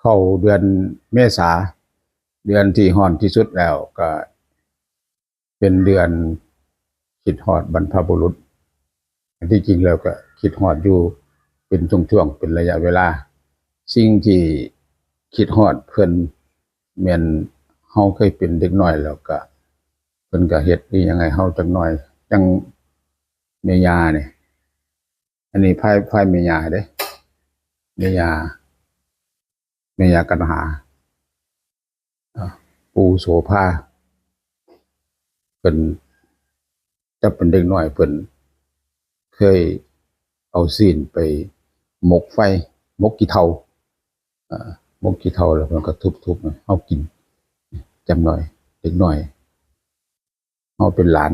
เข้าเดือนเมษาเดือนที่ฮ้อนที่สุดแล้วก็เป็นเดือนคิดฮอดบรรพบุรุษที่จริงแล้วก็คิดฮอดอยู่เป็นช่วงๆเป็นระยะเวลาสิ่งที่คิดฮอดเพิ่นแม่นเฮาเคยเป็นเด็กน้อยแล้วก็เพิ่นก็เฮ็ดอีหยังให้เฮาจักหน่อยจังแม่ย่านี่อันนี้ไพ่แม่ย่าเด้แม่ย่ากันหาปู่โสภาเพิ่นจะเป็นเด็กน้อยเพิ่นเคยเอาซีนไปหมกไฟหมกขี้เถ้าหมกขี้เถ้าแล้วมันก็ทุบๆเฮากินจำหน่อยเด็กน้อยเฮาเป็นหลาน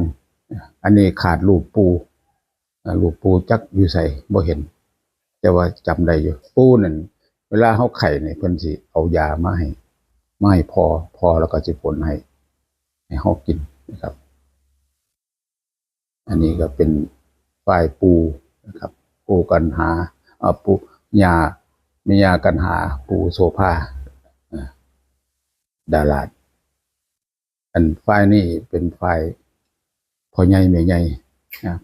อันนี้ขาดรูปปู่จักอยู่ไสบ่เห็นแต่ว่าจำได้อยู่ปู่นั่นเวลาเฮาไข้นี่เพิ่นสิเอายามาให้พอแล้วก็สิพ่นให้เฮากินนะครับอันนี้ก็เป็นฝ่ายปู่นะครับปู่กันหาปู่ย่าแม่ย่ากันหาปู่โสภาดาราอันฝ่ายนี้เป็นฝ่ายพ่อใหญ่แม่ใหญ่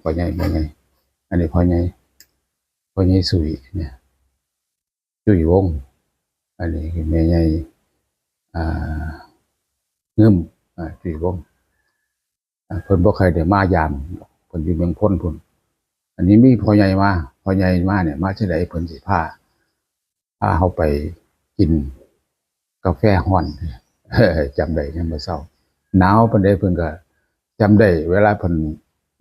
พ่อใหญ่แม่ใหญ่อันนี้พ่อใหญ่สุยเนี่ยสุยวงศ์อันนี้คือแม่ใหญ่เงิมสุยวงศ์เพิ่นบ่เคยได้มายามเพิ่นอยู่เมืองพ้นพุ่นอันนี้มีพ่อใหญ่มาเนี่ยมาจังได๋เพิ่นสิพาเฮาไปกินกาแฟร้อนจำได้ยามมื้อเช้าหนาวปานใดเพิ่นก็จำได้เวลาเพิ่น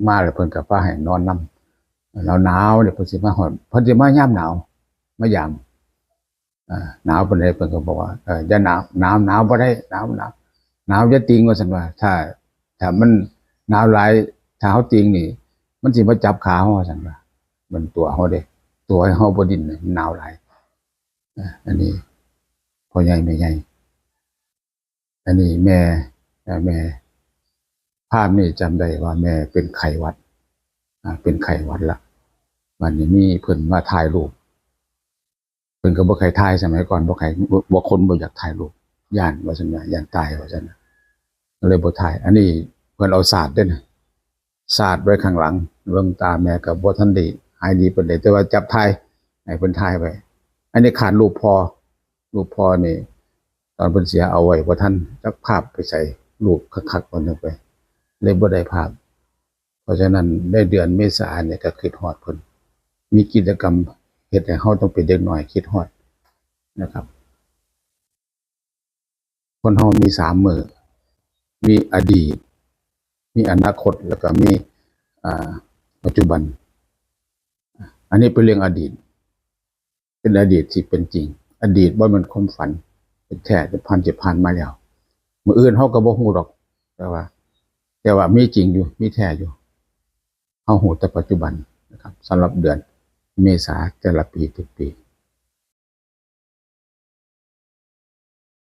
มาแล้วเพิ่นก็พาให้นอนนำแล้วหนาวเนี่ยเพิ่นสิมาฮอดเพิ่นสิมายามหนาวมายามหนาวปานใดเพิ่นก็บอกว่าอย่าหนาวบ่ได้หนาวอย่าติงว่าซั่นว่าถ้ามันหนาวหลายถ้าเฮาติงนี่มันสิมาจับขาเฮาว่าซั่นว่ามันตัวเฮาเด้ตัวให้เฮาบ่ดิ้นหนาวหลายอันนี้พ่อใหญ่แม่ใหญ่อันนี้แม่ภาพนี้จำได้ว่าแม่เป็นไข้หวัดเป็นไข้หวัดละวันนี้มีเพิ่นมาถ่ายรูปเพิ่นก็บ่ใครถ่ายสมัยก่อนบ่คนบ่อยากถ่ายรูปย้านว่าซั่นว่าย้านตายว่าซั่นเลยบ่ถ่ายอันนี้เพิ่นเอาสาดเด้อนะสาดไว้ข้างหลังเบิ่งตาแม่ก็บ่ทันได้หายดีปานใดแต่ว่าจับถ่ายให้เพิ่นถ่ายไว้อันนี้ขาดรูปพ่อนี่ตอนเพิ่นเสียเอาไว้บ่ทันจักภาพไปใส่รูปคักๆก่อนนึงไปเลยบ่ได้ภาพเพราะฉะนั้นในเดือนเมษายนเนี่ยก็คิดฮอดเพิ่นมีกิจกรรมเฮ็ดให้เฮาต้องเป็นเด็กน้อยคิดฮอดนะครับคนเฮามี3มื้อมีอดีตมีอนาคตแล้วก็มีปัจจุบันอันนี้เป็นเรื่องอดีตเป็นอดีตที่เป็นจริงอดีตบ่แม่นความฝันเป็นแท้จะผ่านมาแล้วมื้ออื่นเฮาก็บ่ฮู้ดอกแต่ว่ามีจริงอยู่มีแท้อยู่เฮาฮู้แต่ปัจจุบันนะครับสำหรับเดือนเมษายนแต่ละปีทุกปี